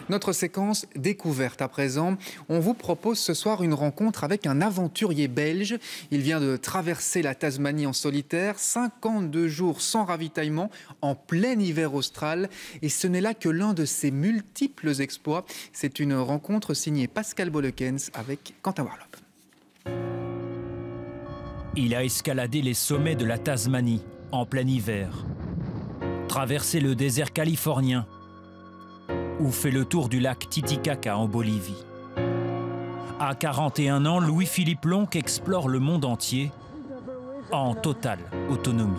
Notre séquence découverte à présent. On vous propose ce soir une rencontre avec un aventurier belge. Il vient de traverser la Tasmanie en solitaire, 52 jours sans ravitaillement, en plein hiver austral. Et ce n'est là que l'un de ses multiples exploits. C'est une rencontre signée Pascal Bollekens avec Quentin Warlop. Il a escaladé les sommets de la Tasmanie en plein hiver, traversé le désert californien ou fait le tour du lac Titicaca en Bolivie. À 41 ans, Louis-Philippe Lonck explore le monde entier en totale autonomie.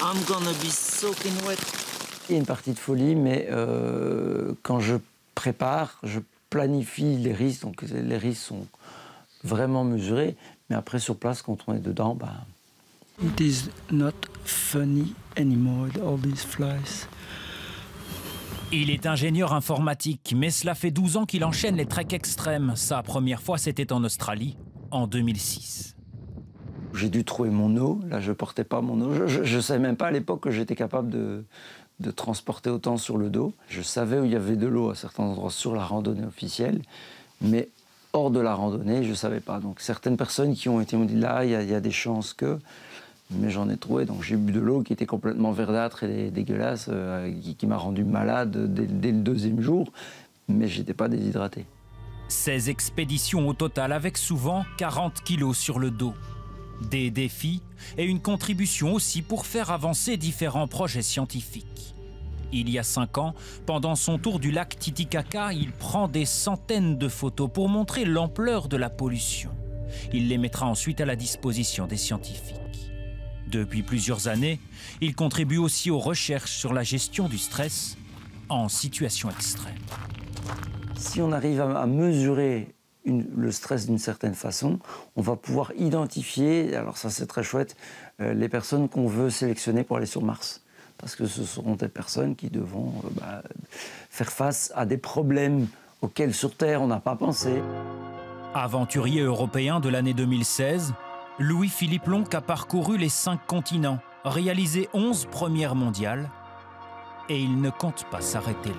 I'm gonna be soaking wet. Il y a une partie de folie, mais quand je prépare, je planifie les risques, donc les risques sont vraiment mesurés, mais après sur place, quand on est dedans, bah... It is not funny anymore, all these flies. Il est ingénieur informatique, mais cela fait 12 ans qu'il enchaîne les treks extrêmes. Sa première fois, c'était en Australie, en 2006. J'ai dû trouver mon eau, là je portais pas mon eau. Je ne savais même pas à l'époque que j'étais capable de transporter autant sur le dos. Je savais où il y avait de l'eau à certains endroits sur la randonnée officielle, mais hors de la randonnée, je ne savais pas. Donc certaines personnes qui ont été m'ont dit là, il y a des chances que... Mais j'en ai trouvé, donc j'ai bu de l'eau qui était complètement verdâtre et dégueulasse, qui m'a rendu malade dès le deuxième jour, mais je n'étais pas déshydraté. 16 expéditions au total, avec souvent 40 kilos sur le dos. Des défis et une contribution aussi pour faire avancer différents projets scientifiques. Il y a 5 ans, pendant son tour du lac Titicaca, il prend des centaines de photos pour montrer l'ampleur de la pollution. Il les mettra ensuite à la disposition des scientifiques. Depuis plusieurs années, il contribue aussi aux recherches sur la gestion du stress en situation extrême. Si on arrive à mesurer le stress d'une certaine façon, on va pouvoir identifier, alors ça c'est très chouette, les personnes qu'on veut sélectionner pour aller sur Mars. Parce que ce seront des personnes qui devront faire face à des problèmes auxquels sur Terre on n'a pas pensé. Aventurier européen de l'année 2016, Louis-Philippe Lonck a parcouru les 5 continents, réalisé 11 premières mondiales, et il ne compte pas s'arrêter là.